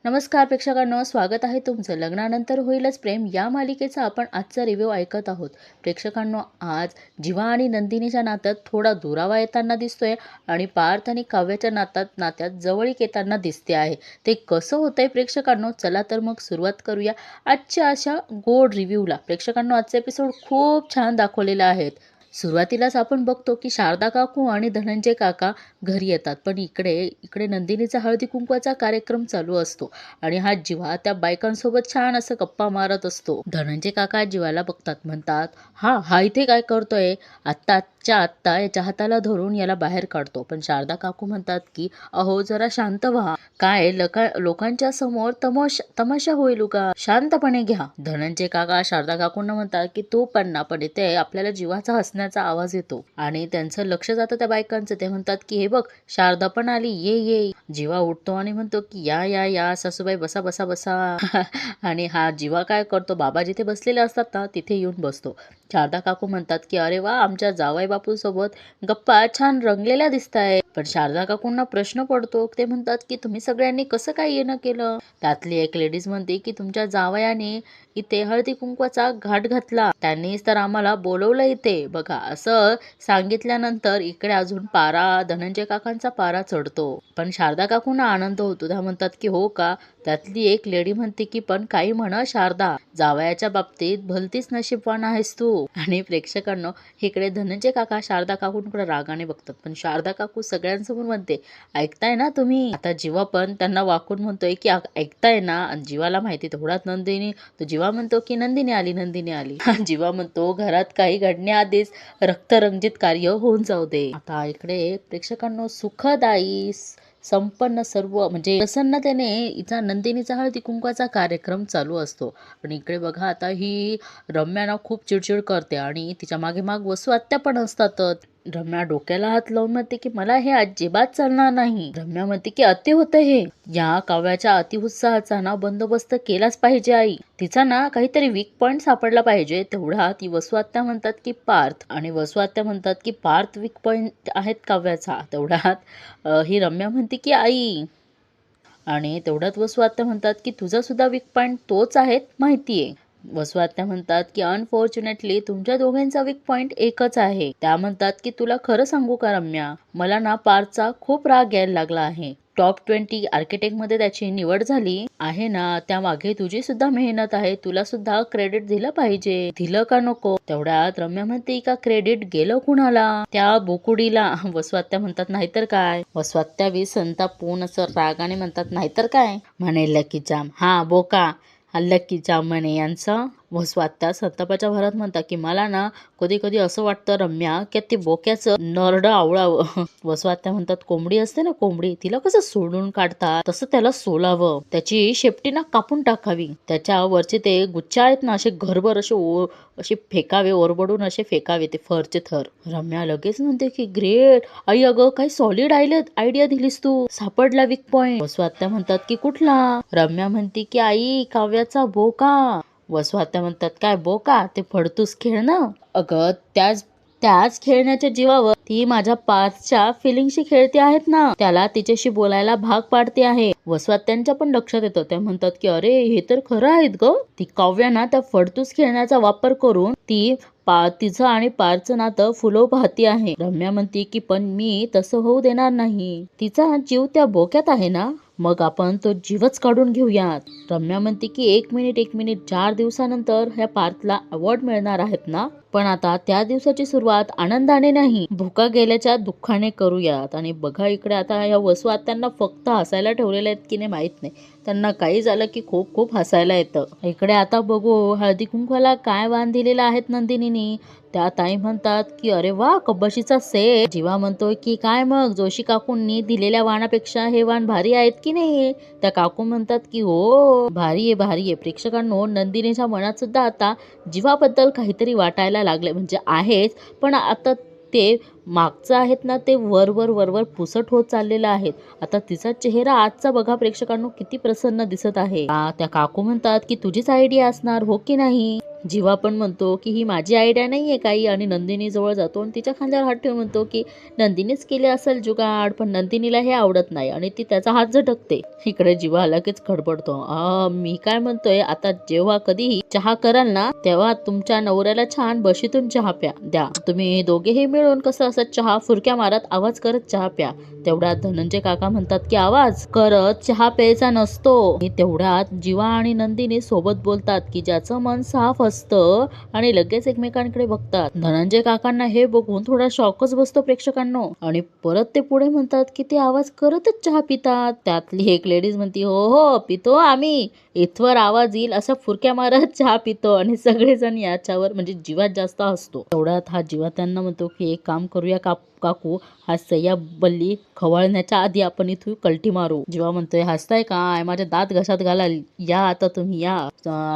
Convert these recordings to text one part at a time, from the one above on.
नमस्कार प्रेक्षकांनो, स्वागत आहे तुमचं. लग्नानंतर होईलच प्रेम या मालिकेचा आपण आजचा रिव्ह्यू ऐकत आहोत. प्रेक्षकांनो, आज जीवा आणि नंदिनीच्या नात्यात थोडा दुरावा येताना दिसतोय आणि पार्थ आणि काव्याच्या नात्यात जवळीक येताना दिसते आहे. ते कसं होतंय प्रेक्षकांनो, चला तर मग सुरुवात करूया आजच्या अशा गोड रिव्ह्यूला. प्रेक्षकांनो, आजचा एपिसोड खूप छान दाखवलेला आहे. सुरुवातीलाच आपण बघतो की शारदा काकू आणि धनंजय काका घरी येतात, पण इकडे इकडे नंदिनीचा हळदी कुंकवाचा कार्यक्रम चालू असतो आणि हा जीवा त्या बायकांसोबत छान असं गप्पा मारत असतो. धनंजय काका जीवाला बघतात, म्हणतात, हा इथे काय करतोय? आत्ता याच्या हाताला धरून याला बाहेर काढतो. पण शारदा काकू म्हणतात की अहो, जरा शांत व्हा. काय लोकांच्या समोर तमाशा होईल का? शांतपणे घ्या. धनंजय काका शारदा काकूंना म्हणतात की तू पण ना, पण इथे आपल्याला जीवाचा हसण्याचा आवाज येतो आणि त्यांचं लक्ष जातं त्या बायकांचं. ते म्हणतात की हे बघ, शारदा पण आली, ये. जीवा उठतो आणि म्हणतो की या सासूबाई, बसा बसा बसा. आणि हा जीवा काय करतो, बाबा जिथे बसलेले असतात ना तिथे येऊन बसतो. शारदा काकू म्हणतात की अरे वा, आमच्या जावई बापू सोबत गप्पा छान रंगलेल्या दिसताय. पण शारदा काकूंना प्रश्न पडतो. ते म्हणतात की तुम्ही सगळ्यांनी कसं काय येणं केलं? त्यातली एक लेडीज म्हणते की तुमच्या जावयाने इथे हळदी कुंकवाचा घाट घातला, त्यांनीच तर आम्हाला बोलवलं इथे बघा. असं सांगितल्यानंतर इकडे अजून धनंजय काकांचा पारा चढतो. पण शारदा काकूंना आनंद होतो. त्या म्हणतात की हो का? त्यातली एक लेडी म्हणते की पण काही म्हणा शारदा, जावयाच्या बाबतीत भलतीच नशीबवान आहेस तू. आणि प्रेक्षकांनो, इकडे धनंजय काका शारदा काकूंकडे रागाने बघतात, पण शारदा काकू सगळ्यांसमोर म्हणते, ऐकताय ना तुम्ही? आता जीवा पण त्यांना वाकून म्हणतोय की ऐकताय ना? आणि जीवाला माहिती तेवढ्यात नंदिनी, तो जीवा म्हणतो की नंदिनी आली. जीवा म्हणतो घरात काही घडण्याआधीच रक्तरंजित कार्य होऊन जाऊ दे. आता इकडे प्रेक्षकांनो, सुखदायी संपन्न सर्व म्हणजे प्रसन्नतेने हिचा नंदिनीचा हळदी कुंकवाचा कार्यक्रम चालू असतो. पण इकडे बघा, आता ही रम्या खूप चिडचिड करते आणि तिच्या मागे वसू आत्या पण असतातच. रम्या डोक्याला हात लावून म्हणते की मला हे अजिबात चालणार नाही. रम्या म्हणते की अति होतं हे, या काव्याच्या अतिउत्साहाचा ना बंदोबस्त केलाच पाहिजे आई. तिचा ना काहीतरी वीक पॉइंट सापडला पाहिजे. तेवढा ती वसू आत्या म्हणतात की पार्थ, आणि वसू आत्या म्हणतात की पार्थ वीक पॉइंट आहेत काव्याचा. तेवढ्यात ही रम्या म्हणते की आई, आणि तेवढ्यात वसू आत्या म्हणतात की तुझा सुद्धा वीक पॉइंट तोच आहे माहितीये. वसू आत्या म्हणतात की अनफॉर्च्युनेटली तुमच्या दोघांचा वीक पॉइंट एकच आहे. त्या म्हणतात की तुला खरं सांगू का रम्या, मला ना पार्थचा खूप राग यायला लागला आहे. टॉप 20 आर्किटेक्ट मध्ये त्याची निवड झाली आहे ना, त्यामागे तुझी सुद्धा मेहनत आहे. तुला सुद्धा क्रेडिट दिलं पाहिजे. दिलं का नको? तेवढ्यात रम्या म्हणते का क्रेडिट गेलं कुणाला? त्या बोकुडीला. वसू आत्या म्हणतात नाहीतर काय? वसू आत्या संतापून असं रागाने म्हणतात नाहीतर काय? म्हणे लकी जाम, हा बोका, हा लकी जाम म्हणे यांचं. वसू आत्या संतापाच्या भरात म्हणतात की मला ना कधी कधी असं वाटतं रम्या की ते बोक्याचं नरडं आवळावं. वसू आत्या म्हणतात कोंबडी असते ना, कोंबडी, तिला कसं सोडून काढतात तसं त्याला सोलावं, त्याची शेपटी ना कापून टाकावी, त्याच्या वरचे ते गुच्छा आहेत ना असे घरभर असे फेकावे, ओरबडून असे फेकावे ते फरचे थर. रम्या लगेच म्हणते की ग्रेट आई, अगं काही सॉलिड आयडिया दिलीस तू, सापडला वीक पॉइंट. वसू आत्या म्हणतात की कुठला? रम्या म्हणते की आई, काव्याचा बोका. वसू आत्या म्हणतात काय बोका? ते फडतूस खेळ ना. अगं त्याच खेळण्याच्या जीवावर ती माझ्या पार्थच्या फिलिंगशी खेळते आहेत ना, त्याला तिच्याशी बोलायला भाग पाडते आहे. वसू आत्यांच्या पण लक्षात येतं. त्या म्हणतात की अरे, हे तर खरं आहेत ग. ती काव्या ना त्या फडतूस खेळण्याचा वापर करून ती तिचं आणि पार्थचं नातं फुलव पाहती आहे. रम्या म्हणते की पण मी तसं होऊ देणार नाही. तिचा जीव त्या बोक्यात आहे ना, मग आपण तो जीवच काढून घेऊयात. रम्या म्हणते की एक मिनिट 4 दिवसानंतर ह्या पार्थला अवॉर्ड मिळणार आहेत ना, पण आता त्या दिवसाची सुरुवात आनंदाने नाही, भुका गेल्याच्या दुःखाने करूयात. आणि बघा इकडे आता या वसू आत्यांना फक्त हसायला ठेवलेले आहेत की नाही माहित नाही, त्यांना काही झालं की खूप खूप हसायला येतं. इकडे आता बघू हळदी कुंकवाला काय वाण दिलेला आहेत नंदिनीनी. त्या ताई म्हणतात की अरे वा, कब्बशीचा सेट. जीवा म्हणतोय की काय मग, जोशी काकूंनी दिलेल्या वाणापेक्षा हे वाण भारी आहेत की नाही? त्या काकू म्हणतात की हो, भारी आहे. प्रेक्षकांनो, नंदिनीच्या मनात सुद्धा आता जीवाबद्दल काहीतरी वाटायला लागले, म्हणजे आहेच, पण आता ते मागचं आहेत ना, ते वर पुसट होत चाललेलं आहे. आता तिचा चेहरा आजचा बघा प्रेक्षकांनो, किती प्रसन्न दिसत आहे. त्या काकू म्हणतात की तुझीच आयडिया असणार हो की नाही? जीवा पण म्हणतो की ही माझी आयडिया नाही आहे काही, आणि नंदिनी जवळ जातो आणि तिच्या खांद्यावर हात ठेवून म्हणतो की नंदिनीच केले असेल जुगाड, पण नंदिनीला हे आवडत नाही आणि ती त्याचा हात झटकते. इकडे जीवा लगेच खडबडतो, मी काय म्हणतोय, आता जेव्हा कधीही चहा कराल ना तेव्हा तुमच्या नवऱ्याला छान बशीतून चहा द्या. तुम्ही दोघेही मिळून कसं असं चहा फुरक्या मारत आवाज करत चहा प्या. तेवढ्यात धनंजय काका म्हणतात की आवाज करत चहा प्यायचा नसतो. तेवढ्यात जीवा आणि नंदिनी सोबत बोलतात की ज्याचं मन साफ असतं, आणि लगेच एकमेकांकडे बघतात. धनंजय काकांना हे बघून थोडा शॉकच बसतो प्रेक्षकांनो, आणि परत ते पुढे म्हणतात की ते आवाज करतच चहा पितात. त्यातली एक लेडीज म्हणती, हो हो पितो आम्ही, इथवर आवाज येईल असं फुरक्या मारत चहा पितो. आणि सगळेजण याच्यावर म्हणजे जीवात जास्त हसतो. तेवढ्यात हा जीवा त्यांना म्हणतो की एक काम करूया काकू, हा सह्या बल्ली खवळण्याच्या आधी आपण इथून कल्टी मारू. जीवा म्हणतोय हसताय काय, माझ्या दात घशात घालाल, या आता तुम्ही या.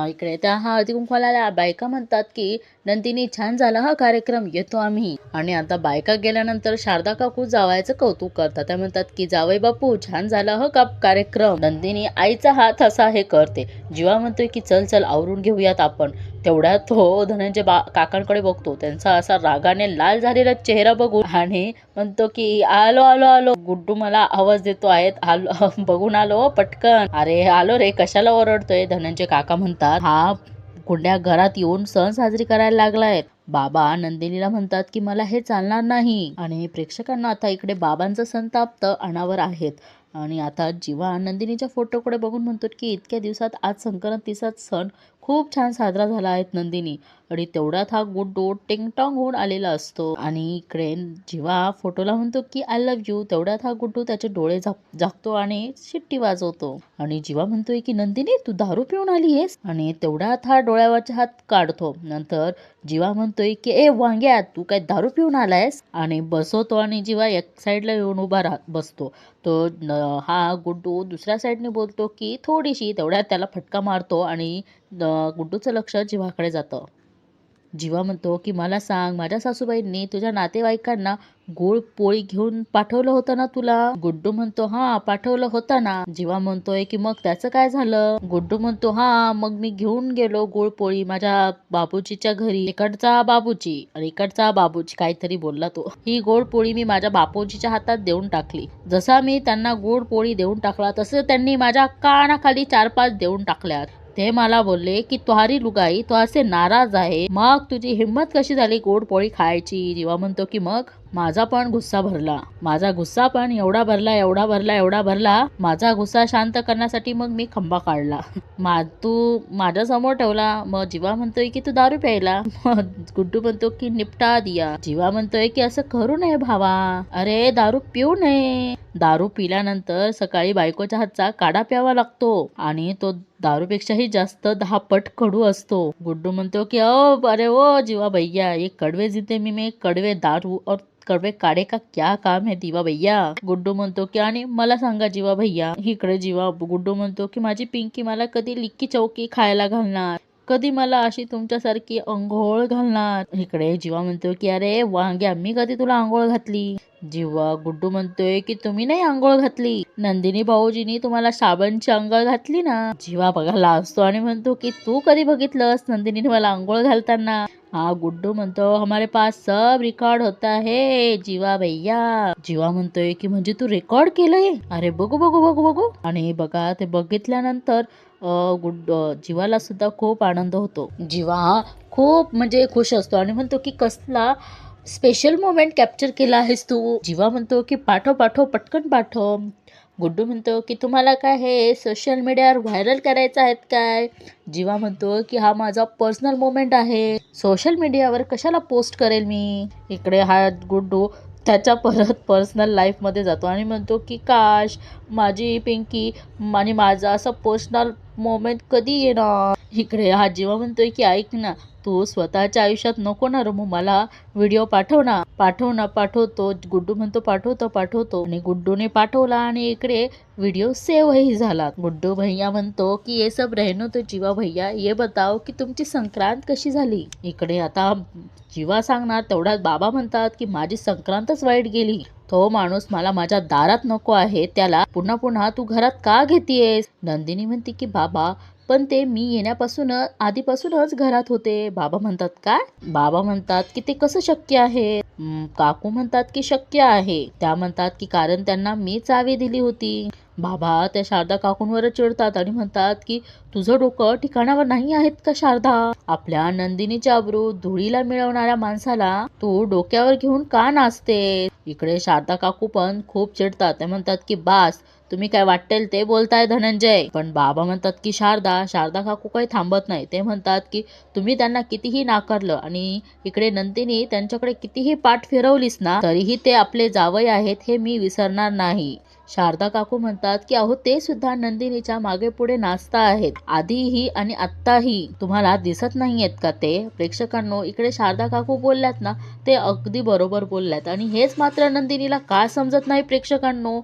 इकडे त्या हळदी कुंकवाला बायका म्हणतात की नंदिनी छान झाला हा कार्यक्रम, येतो आम्ही. आणि आता बायका गेल्यानंतर शारदा काकू जावायचं कौतुक करतात. त्या म्हणतात की जावई बापू छान झाला ह कार्यक्रम. नंदिनी आईचा हात असा हे करते. जीवा म्हणतोय की चल चल आवरून घेऊयात आपण. तेवढ्यात तो धनंजय काकांकडे बघतो, त्यांचा असा रागाने लाल झालेला चेहरा बघून, आणि म्हणतो की आलो आलो आलो, गुड्डू मला आवाज देतो आहेत, आलो बघून आलो पटकन. अरे आलो रे, कशाला ओरडतोय. धनंजय काका म्हणतात हा गुंड्या घरात येऊन सण साजरी करायला लागलाय. बाबा नंदिनीला म्हणतात की मला हे चालणार नाही. आणि प्रेक्षकांना आता इकडे बाबांचं संताप अनावर आहेत. आणि आता जीवा नंदिनीच्या फोटोकडे बघून म्हणतो की इतक्या दिवसात आज संक्रांतीचा सण खूप छान साजरा झाला आहे नंदिनी. आणि तेवढ्यात हा गुड्डू टिंगटॉंग होऊन आलेला असतो, आणि इकडे जीवा फोटोला म्हणतो की आय लव्ह यू. तेवढ्यात हा गुड्डू त्याचे डोळे झाकतो आणि शिट्टी वाजवतो. आणि जीवा म्हणतोय की नंदिनी तू दारू पिऊन आली आहेस. आणि तेवढ्यात हा डोळ्यावरचा हात काढतो. नंतर जीवा म्हणतोय की ए वांग्या, तू काय दारू पिऊन आलायस, आणि बसवतो. आणि जीवा एक साईडला येऊन उभा बसतो. तो हा गुड्डू दुसऱ्या साईडने बोलतो की थोडीशी. तेवढ्यात त्याला फटका मारतो आणि गुड्डूचं लक्ष जीवाकडे जातं. जीवा म्हणतो की मला सांग, माझ्या सासूबाईंनी तुझ्या नातेवाईकांना गोड पोळी घेऊन पाठवलं होतं ना तुला. गुड्डू म्हणतो हा पाठवलं होतं ना. जीवा म्हणतोय की मग त्याचं काय झालं. गुड्डू म्हणतो हा मग मी घेऊन गेलो गोड पोळी माझ्या बाबूजीच्या घरी. इकडचा बाबूजी आणि इकडचा बाबूजी काहीतरी बोलला तो. ही गोड पोळी मी माझ्या बापूजीच्या हातात देऊन टाकली. जसा मी त्यांना गोड पोळी देऊन टाकला तसं त्यांनी माझ्या कानाखाली 4-5 देऊन टाकल्या. ते मला बोलले की तुहारी लुगाई तो असे नाराज आहे, मग तुझी हिंमत कशी झाली गोड पोळी खायची. जीवा म्हणतो की मग माझा पण गुस्सा भरला. माझा गुस्सा पण एवढा भरला. माझा गुस्सा शांत करण्यासाठी मग मी खंबा काढला. तू माझ्या समोर ठेवला. मग जीवा म्हणतोय की तू दारू प्यायला. मग गुड्डू म्हणतो की निपटा दिया. जीवा म्हणतोय की असं करू नये भावा, अरे दारू पिऊ नये. दारू पिल्यानंतर सकाळी बायकोच्या हातचा काढा प्यावा लागतो, आणि तो दारूपेक्षाही जास्त 10 पट कडू असतो. गुड्डू म्हणतो की अरे ओ जीवा भैया, ये कड़वे जिंदगी में कड़वे दारू और कड़वे काढे का क्या काम है जीवा भैया. गुड्डू म्हणतो की आणि मला सांगा जीवा भैया. इकडे गुड्डू म्हणतो की माझी पिंकी मला कधी लिक्की चौकी खायला घालणार, कधी मला अशी तुमच्यासारखी अंघोळ घालणार. इकडे जीवा म्हणतो की अरे वांग्या, मी कधी तुला अंघोळ घातली. गुड्डू म्हणतोय की तुम्ही नाही अंघोळ घातली, नंदिनी भाऊजीनी तुम्हाला साबणची अंघोळ घातली ना. जीवा बघायला असतो आणि म्हणतो की तू कधी बघितलंस नंदिनीने मला अंघोळ घालताना. हा गुड्डू म्हणतो हमारे पास सब रेकॉर्ड होता है जीवा भैया. जीवा म्हणतोय की म्हणजे तू रेकॉर्ड केलंय, अरे बघू. आणि बघा ते बघितल्यानंतर जीवाला सुद्धा खूप आनंद होतो. जीवा खूप म्हणजे खुश असतो आणि म्हणतो की कसला स्पेशल मोमेंट कॅप्चर केला आहेस तू. जीवा म्हणतो की पाठव पटकन पाठव. गुड्डू म्हणतो की तुम्हाला काय हे सोशल मीडियावर व्हायरल करायचं आहेत काय. जीवा म्हणतो की हा माझा पर्सनल मोमेंट आहे, सोशल मीडियावर कशाला पोस्ट करेल मी. इकडे हा गुड्डू त्याच्या परत पर्सनल लाईफमध्ये जातो आणि म्हणतो की काश माझी पिंकी आणि माझा असं पर्सनल मोमेंट कधी येणार. इकडे हा जीवा म्हणतोय की ऐक ना, तू स्वतःच्या आयुष्यात नको ना रमू, मला व्हिडिओ पाठव ना. पाठवतो. गुड्डू म्हणतो पाठवतो. आणि गुड्डूने पाठवला आणि इकडे व्हिडिओ सेव्हही झाला. गुड्डू भैया म्हणतो की ये सब रहने तो जीवा भैया, ये बताओ की तुमची संक्रांत कशी झाली. इकडे आता जीवा सांगणार तेवढ्यात बाबा म्हणतात की माझी संक्रांतच वाईट गेली. तो माणूस मला माझ्या दारात नको आहे, त्याला पुन्हा पुन्हा तू घरात का घेतीयेस? नंदिनी म्हणते की बाबा पण ते मी येण्यापासून आधीपासूनच घरात होते. बाबा म्हणतात काय? बाबा म्हणतात की ते कसं शक्य आहे? काकू म्हणतात की शक्य आहे. त्या म्हणतात की कारण त्यांना मी चावी दिली होती. बाबा त्या शारदा काकूंवर चिडतात आणि म्हणतात की तुझं डोकं ठिकाणावर नाही आहेत का शारदा? आपल्या नंदिनीच्या अब्रू धुळीला मिळवणाऱ्या माणसाला तू डोक्यावर घेऊन का नाचते? इकडे शारदा काकू पण खूप चिडतात. ते म्हणतात की बास तुम्ही काय वाटेल ते बोलताय धनंजय. पण बाबा म्हणतात की शारदा काकू काही थांबत नाही. ते म्हणतात की तुम्ही त्यांना कितीही नाकारलं आणि इकडे नंदिनी त्यांच्याकडे कितीही पाठ फिरवलीस ना तरीही ते आपले जावई आहेत हे मी विसरणार नाही. शारदा काकू म्हणतात की अहो ते सुद्धा नंदिनीच्या मागे पुढे नाचता आहेत, आधीही आणि आत्ताही. तुम्हाला दिसत नाहीयेत का ते? प्रेक्षकांनो इकडे शारदा काकू बोलल्यात ना ते अगदी बरोबर बोलल्यात आणि हेच मात्र नंदिनीला का समजत नाही प्रेक्षकांनो?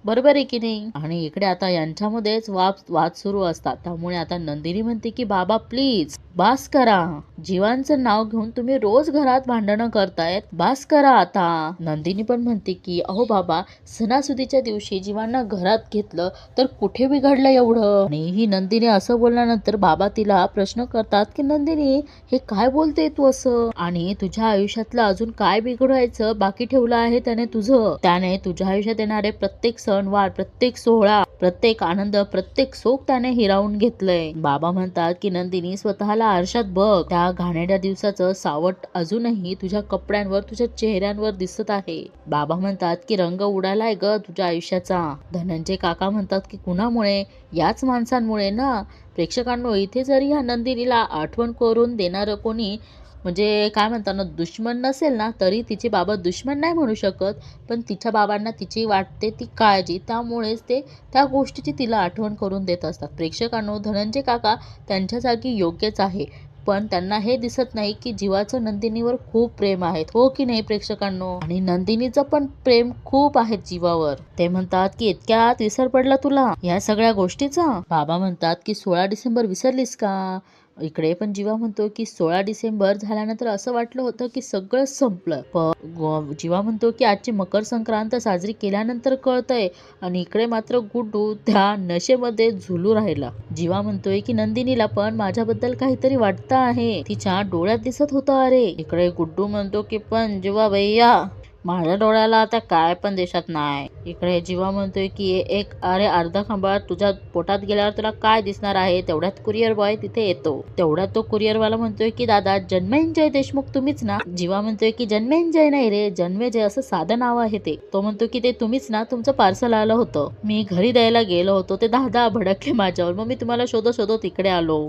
बरोबर आहे की नाही? आणि इकडे आता यांच्यामध्येच वाद सुरू असतात. त्यामुळे आता नंदिनी म्हणते की बाबा प्लीज बास करा. जीवांचं नाव घेऊन तुम्ही रोज घरात भांडणं करतायत, बास करा आता. नंदिनी पण म्हणते की अहो बाबा सणासुदीच्या दिवशी जीवांना घरात घेतलं तर कुठे बिघडलं एवढं? आणि ही नंदिनी असं बोलल्यानंतर बाबा तिला प्रश्न करतात की नंदिनी हे काय बोलते तू असं? आणि तुझ्या आयुष्यातलं अजून काय बिघडवायचं बाकी ठेवलं आहे त्याने तुझं? त्याने तुझ्या आयुष्यात येणारे प्रत्येक सणवार, प्रत्येक सोहळा, प्रत्येक आनंद, प्रत्येक सुख त्याने हिरावून घेतलंय. बाबा म्हणतात की नंदिनी स्वतःला आरशात बघ. त्या घाणेरड्या दिवसाचं सावट अजूनही तुझ्या कपड्यांवर, तुझ्या चेहऱ्यांवर दिसत आहे. बाबा म्हणतात की रंग उडालाय ग तुझ्या आयुष्याचा. धनंजय काका म्हणतात की कुणामुळे? याच माणसांमुळे ना. प्रेक्षकांनो इथे जरी ह्या नंदिनीला आठवण करून देणारं कोणी म्हणजे काय म्हणतात ना दुश्मन नसेल ना तरी तिचे बाबा दुश्मन नाही म्हणू शकत. पण तिच्या बाबांना तिची वाटते ती काळजी, त्यामुळेच ते त्या गोष्टीची तिला आठवण करून देत असतात. प्रेक्षकांनो धनंजय काका त्यांच्या जागी योग्यच आहे, पण त्यांना हे दिसत नाही की जीवाचं नंदिनीवर खूप प्रेम आहे, हो की नाही प्रेक्षकांनो? आणि नंदिनीचं पण प्रेम खूप आहे जीवावर. ते म्हणतात की इतक्यात विसर पडला तुला या सगळ्या गोष्टीचा? बाबा म्हणतात की 16 डिसेंबर विसरलीस का? इकडे पण जीवा म्हणतो की 16 डिसेंबर झाल्यानंतर असं वाटलं होतं की सगळं संपलं. पण जीवा म्हणतो की आजची मकर संक्रांत साजरी केल्यानंतर कळतंय. आणि इकडे मात्र गुड्डू त्या नशेमध्ये झुलू राहिला. जीवा म्हणतोय की नंदिनीला पण माझ्याबद्दल काहीतरी वाटतं आहे, तिच्या डोळ्यात दिसत होतं अरे. इकडे गुड्डू म्हणतो की पण जीवा भैया माझ्या डोळ्याला आता काय पण दिसत नाही. इकडे जीवा म्हणतोय की एक अरे अर्धा खांबा तुझ्या पोटात गेल्यावर तुला काय दिसणार आहे? तेवढ्यात कुरिअर बॉय तिथे येतो. तेवढ्यात तो कुरिअरवाला म्हणतोय की दादा जन्मेंजय देशमुख तुम्हीच ना? जीवा म्हणतोय की जन्मेंजय नाही रे, जन्मेजय असं साधं नाव आहे ते. तो म्हणतो की ते तुम्हीच ना, तुमचं पार्सल आलं होतं, मी घरी द्यायला गेलो होतो, ते दादा भडकले माझ्यावर, मग मी तुम्हाला शोधत इकडे आलो.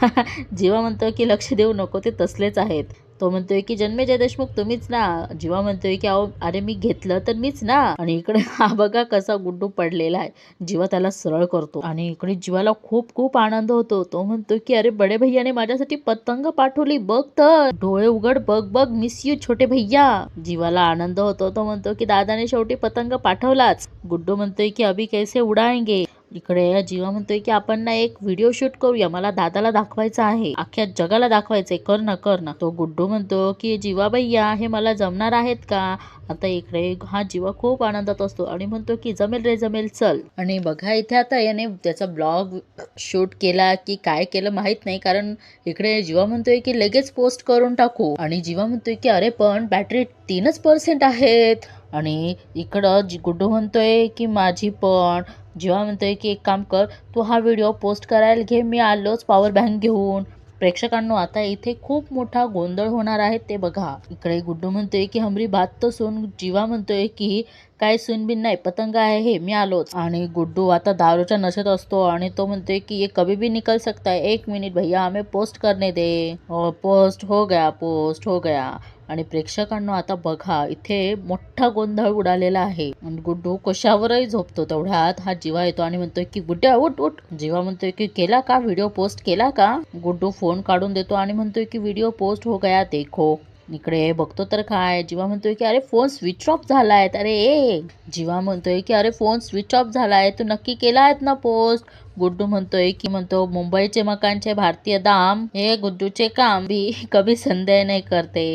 जीवा म्हणतोय की लक्ष देऊ नको, ते तसलेच आहेत. तो म्हणतोय की जन्मेजय देशमुख तुम्हीच ना? जीवा म्हणतोय की अहो अरे मी घेतलं तर मीच ना. आणि इकडे हा बघा कसा गुड्डू पडलेला आहे. जीवा त्याला सरळ करतो आणि इकडे जीवाला खूप खूप आनंद होतो. तो म्हणतो की अरे बडे भैयाने माझ्यासाठी पतंग पाठवली बघ तर, डोळे उघड बघ बघ, मिस यू छोटे भैया. जीवाला आनंद होतो. तो म्हणतो की दादाने शेवटी पतंग पाठवलाच. गुड्डू म्हणतोय की अभी कैसे उडाएंगे. इकडे जीवा म्हणतोय की आपण ना एक व्हिडिओ शूट करूया, मला दादाला दाखवायचं आहे, अख्ख्या जगाला दाखवायचंय, कर ना. तो गुड्डू म्हणतो की जीवा भैया हे मला जमणार आहेत का? आता इकडे हा जीवा खूप आनंदात असतो आणि म्हणतो की जमेल रे जमेल चल. आणि बघा इथे आता याने त्याचा ब्लॉग शूट केला की काय केलं माहित नाही, कारण इकडे जीवा म्हणतोय की लगेच पोस्ट करून टाकू. आणि जीवा म्हणतोय की अरे पण बॅटरी 3% आहेत. आणि इकडं गुड्डू म्हणतोय की माझी पण. जीवा म्हणतोय की एक काम कर, तू हा व्हिडिओ पोस्ट करायला घे, मी आलोच पॉवर बँक घेऊन. प्रेक्षकांनो आता इथे खूप मोठा गोंधळ होणार आहे ते बघा. इकडे गुड्डू म्हणतोय की हमरी बात तो सुन. जीवा म्हणतोय की काय सुनबिन नाही, पतंग आहे हे, मी आलोच. आणि गुड्डू आता दारूच्या नशेत असतो आणि तो म्हणतोय की ये कभी भी निकल सकता है, 1 मिनिट भैया हमें पोस्ट करने दे. पोस्ट हो गया. आणि प्रेक्षकांनो आता बघा इथे मोठा गोंधळ उडालेला आहे आणि गुड्डू कशावरही झोपतो. तेवढ्यात हा जीवा येतो आणि म्हणतोय की गुड्ड्या उठ उठ. जीवा म्हणतोय की केला का व्हिडिओ पोस्ट केला का? गुड्डू फोन काढून देतो आणि म्हणतोय की व्हिडिओ पोस्ट हो गया देखो. इकडे बघतो तर काय, जीवा म्हणतोय की अरे फोन स्विच ऑफ झालाय. अरे जीवा म्हणतोय की अरे फोन स्विच ऑफ झालाय, तू नक्की केला आहेत ना पोस्ट? गुड्डू म्हणतोय की मुंबईचे मकानचे भारतीय दाम हे गुड्डूचे काम भी कभी संदेह नाही करते.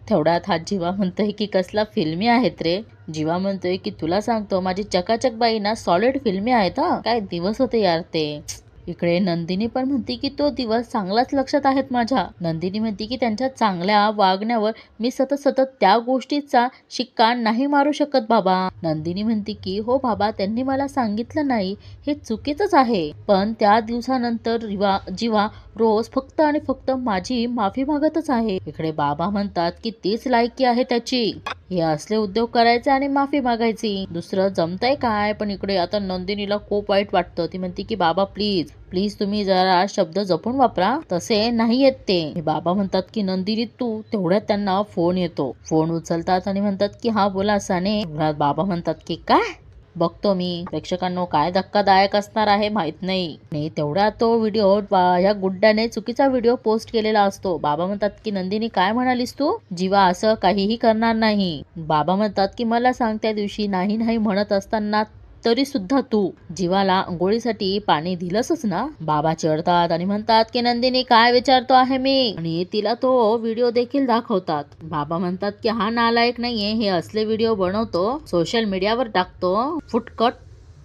तेवढ्यात हा जीवा म्हणतोय की कसला फिल्मी आहेत रे. जीवा म्हणतोय की तुला सांगतो माझी चकाचक बाई ना सॉलिड फिल्मी आहेत हा. काय दिवस होते यार ते. इकडे नंदिनी पण म्हणते की तो दिवस चांगलाच लक्षात आहेत माझ्या. नंदिनी म्हणते की त्यांच्या चांगल्या वागण्यावर मी सतत सतत त्या गोष्टीचा शिक्का नाही मारू शकत बाबा. नंदिनी म्हणते की हो बाबा त्यांनी मला सांगितलं नाही हे चुकीचंच आहे, पण त्या दिवसानंतर जीवा रोज फक्त आणि फक्त माझी माफी मागतच आहे. इकडे बाबा म्हणतात की तीच लायकी आहे त्याची, हे असले उद्योग करायचे आणि माफी मागायची, दुसरं जमतंय काय. पण इकडे आता नंदिनीला खूप वाईट वाटतं. ती म्हणते की बाबा प्लीज प्लीज तुम्ही जरा शब्द जपून वापरा, तसे नाही येत ते. बाबा म्हणतात की नंदिनी तू. तेवढ्यात त्यांना फोन येतो. फोन उचलतात आणि म्हणतात की हा बोला साने. बाबा म्हणतात की काय बघतो मी. प्रेक्षकांनो काय धक्कादायक असणार आहे माहित नाही. आणि तेवढा तो व्हिडिओ या गुड्डाने चुकीचा व्हिडिओ पोस्ट केलेला असतो. बाबा म्हणतात की नंदिनी काय म्हणालीस तू. जीवा असं काहीही करणार नाही. बाबा म्हणतात की मला सांग त्या दिवशी नाही नाही म्हणत असताना तरी सुद्धा तू जीवाला अंघोळीसाठी पाणी दिलंसच ना. बाबा चिडतात आणि म्हणतात की नंदिनी काय विचारतो आहे मी. आणि तिला तो व्हिडिओ देखील दाखवतात. बाबा म्हणतात की हा नालायक नाहीये, हे असले व्हिडिओ बनवतो सोशल मीडियावर टाकतो फुटकट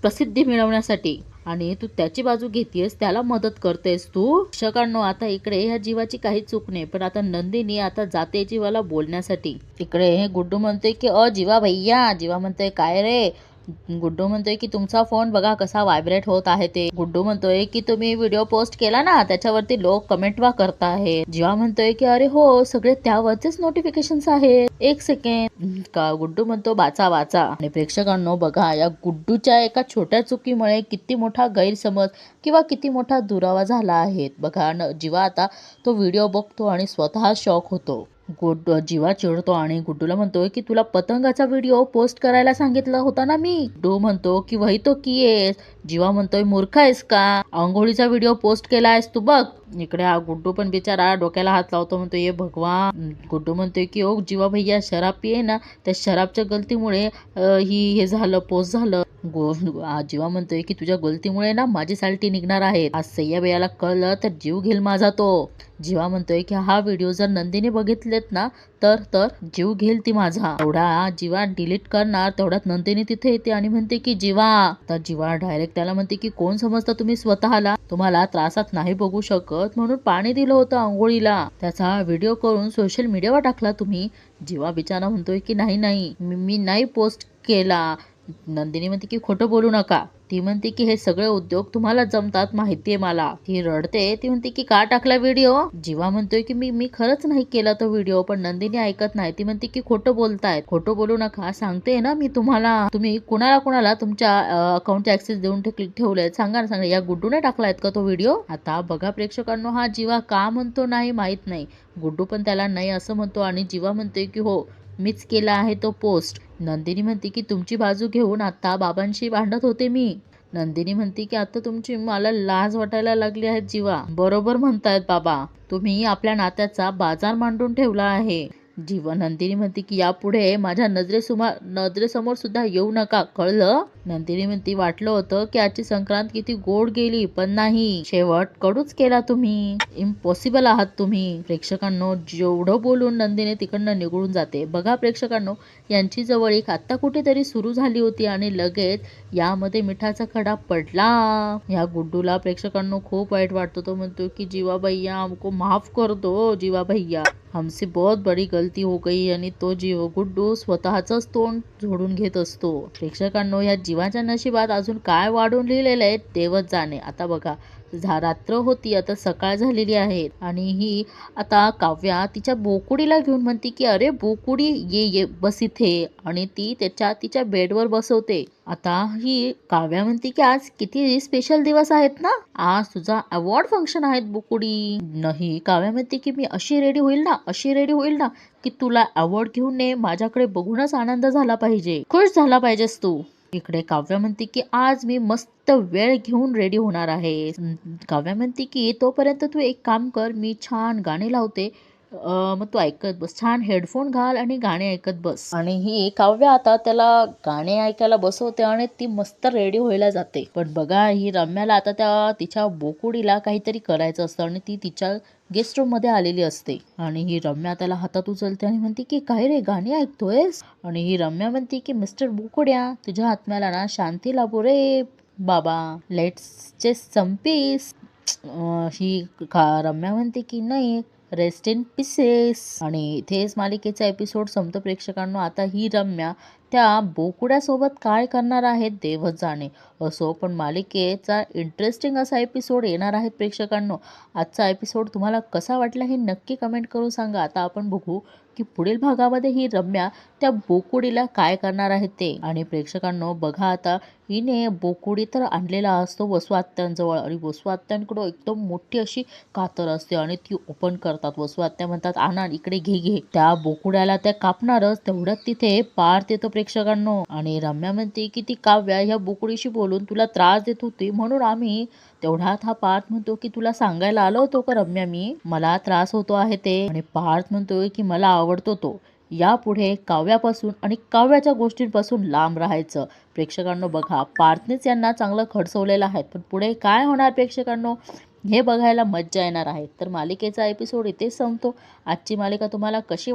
प्रसिद्धी मिळवण्यासाठी, आणि तू त्याची बाजू घेतेस, त्याला मदत करतेस तू. शिक्षकांनो आता इकडे ह्या जीवाची काही चूक नाही, पण आता नंदिनी आता जाते जीवाला बोलण्यासाठी. इकडे गुड्डू म्हणतोय की जीवा भैया. जीवा म्हणतोय काय रे. गुड्डू म्हणतोय की तुमचा फोन बघा कसा व्हायब्रेट होत आहे ते. गुड्डू म्हणतोय की तुम्ही व्हिडिओ पोस्ट केला ना त्याच्यावरती लोक कमेंट वा करताय. जीवा म्हणतोय की अरे हो सगळे त्यावरचेच नोटिफिकेशन आहेत, एक सेकंड का. गुड्डू म्हणतो वाचा वाचा. आणि प्रेक्षकांनो बघा या गुड्डूच्या एका छोट्या चुकीमुळे किती मोठा गैरसमज किंवा किती मोठा दुरावा झाला आहे बघा. जीवा आता तो व्हिडिओ बघतो आणि स्वतः शॉक होतो. जीवा चिडतो आणि गुड्डूला म्हणतोय की तुला पतंगाचा व्हिडिओ पोस्ट करायला सांगितलं होता ना मी. गुड्डू म्हणतो की वही तो कियेस. जीवा म्हणतोय मूर्ख आहेस का, आंघोळीचा व्हिडिओ पोस्ट केलायस तू बघ. इकडे हा गुड्डू पण बिचारा डोक्याला हात लावतो, म्हणतो ये भगवान. गुड्डू म्हणतोय की ओ जीवा भैया शराब पिये ना, त्या शराबच्या गलतीमुळे हे झालं, पोस्ट झालं. जीवा म्हणतोय की तुझ्या गलतीमुळे ना माझी सालटी निघणार आहे, आज सय्या बेयाला कळलं तर जीव घेईल माझा तो. जीवा म्हणतोय की हा व्हिडिओ जर नंदिनी बघितलेत ना तर जीव घेईल ती माझा. तेवढा जीवा डिलीट करणार, तेवढ्यात नंदिनी तिथे येते आणि म्हणते की जीवा. तर जीवा डायरेक्ट त्याला म्हणते की कोण समजता तुम्ही स्वतःला, तुम्हाला त्रासात नाही बघू शकत म्हणून पाणी दिलं होतं आंघोळीला, त्याचा व्हिडिओ करून सोशल मीडियावर टाकला तुम्ही. जीवा बिचारा म्हणतोय की नाही नाही मी नाही पोस्ट केला. नंदिनी म्हणते की खोटं बोलू नका. ती म्हणते की हे सगळे उद्योग तुम्हाला जमतात माहितीये मला. ती रडते. ती म्हणते की का टाकला व्हिडिओ. जीवा म्हणतोय की मी खरंच नाही केला तो व्हिडिओ, पण नंदिनी ऐकत नाही. ती म्हणते की खोटं बोलतायत, खोटं बोलू नका, सांगते ना मी तुम्हाला. तुम्ही कुणाला तुमच्या अकाउंटचे ऍक्सेस देऊन ठेवलेत सांगा ना, सांगा. या गुड्डूने टाकलायत का तो व्हिडिओ. आता बघा प्रेक्षकांनो हा जीवा का म्हणतो नाही माहित नाही. गुड्डू पण त्याला नाही असं म्हणतो आणि जीवा म्हणतोय की हो मीच केला आहे तो पोस्ट. नंदिनी म्हणते की तुमची बाजू घेऊन आता बाबांशी भांडत होते मी. नंदिनी म्हणते की आता तुमची मला लाज वाटायला लागली आहे जीवा. बरोबर म्हणतायत बाबा, तुम्ही आपल्या नात्याचा बाजार मांडून ठेवला आहे. जीवा. नंदिनी म्हणते की यापुढे माझ्या नजरेसमोर सुद्धा येऊ नका, कळलं. नंदिनी म्हणते वाटलं होतं की आजची संक्रांत किती गोड गेली, पण नाही, शेवट कडूच केला तुम्ही. इम्पॉसिबल आहात तुम्ही. प्रेक्षकांनो जेवढं बोलून नंदिनी तिकडनं निघून जाते. बघा प्रेक्षकांनो यांची जवळीक आता कुठेतरी सुरू झाली होती आणि लगेच यामध्ये मिठाचा खडा पडला. या गुड्डूला प्रेक्षकांनो खूप वाईट वाटतो. तो म्हणतो की जीवा भैया हमको माफ कर दो जीवा भैया, हमसे बहुत बड़ी गलती हो गई. आणि तो गुड्डू स्वतःच तोंड झोडून घेत असतो. प्रेक्षकांनो या जीवाच्या नशिबात अजून काय वाढून लिहिलेलं आहे देवच जाणे. आता बघा रात्र होती, आता सकाळ झालेली आहे आणि ही आता काव्या तिच्या बोकुडीला घेऊन म्हणते की अरे बोकुडी ये बस इथे, आणि ती तिच्या बेडवर बसवते. आता ही काव्या म्हणते की आज किती स्पेशल दिवस आहेत ना, आज तुझा अवॉर्ड फंक्शन आहेत बोकुडी. नाही, काव्या म्हणते की मी अशी रेडी होईल ना की तुला अवॉर्ड घेऊन माझ्याकडे बघूनच आनंद झाला पाहिजे, खुश झाला पाहिजेस तू. इकडे काव्या म्हणते की आज मी मस्त वेळ घेऊन रेडी होणार आहे. काव्या म्हणते की तोपर्यंत तू एक काम कर, मी छान गाणे लावते, मग तू ऐकत बस, छान हेडफोन घाल आणि गाणे ऐकत बस. आणि ही काव्या आता त्याला गाणे ऐकायला बसवते आणि ती मस्त रेडी व्हायला जाते. पण बघा ही रम्याला आता तिच्या बोकुडीला काहीतरी करायचं असतं आणि ती तिच्या गेस्ट रूम मध्ये आलेली असते. आणि ही रम्या त्याला हातात उचलते आणि म्हणते की काय रे, गाणी ऐकतोयस? आणि ही रम्या म्हणते की मिस्टर बोकुड्या, तुझ्या आत्म्याला ना शांती लाभो रे बाबा, लेट्स जस्ट सम पीस. ही रम्या म्हणते की नाही, रेस्ट इन पीसेस. आणि इथेच मालिकेचा एपिसोड संपतो प्रेक्षकांनो. आता ही रम्या त्या बोकुड्यासोबत काय करणार आहेत देवच जाणे. असो, पण मालिकेचा इंटरेस्टिंग असा एपिसोड येणार आहेत प्रेक्षकांनो. आजचा एपिसोड तुम्हाला कसा वाटला हे नक्की कमेंट करून सांगा. आता आपण बघू की पुढील भागामध्ये ही रम्या त्या बोकुडीला काय करणार आहेत ते. आणि प्रेक्षकांनो बघा, आता हिने बोकुडी तर आणलेला असतो वसू आत्यांजवळ आणि वसू आत्यांकडं एकदम मोठी अशी कातर असते आणि ती ओपन करतात. वसू आत्या म्हणतात आणा इकडे, घे घे. त्या बोकुड्याला त्या कापणारच तेवढ्यात तिथे पार्थ येतो प्रेक्षकांनो. आणि रम्या म्हणते की ती काव्या ह्या बोकुडीशी बोलून तुला त्रास देत होती म्हणून आम्ही. तेवढ्यात हा पार्थ म्हणतो की तुला सांगायला आलो होतो का रम्या, मी मला त्रास होतो आहे ते. आणि पार्थ म्हणतोय की मला आवडतो तो. यापुढे काव्यापासून आणि काव्याच्या गोष्टींपासून लांब राहायचं. प्रेक्षकांनो बघा, पार्थनेच यांना चांगलं खडसवलेलं आहे, पण पुढे काय होणार प्रेक्षकांनो हे बघायला मज्जा येणार आहे. तर मालिकेचा एपिसोड इथेच संपतो. आजची मालिका तुम्हाला कशी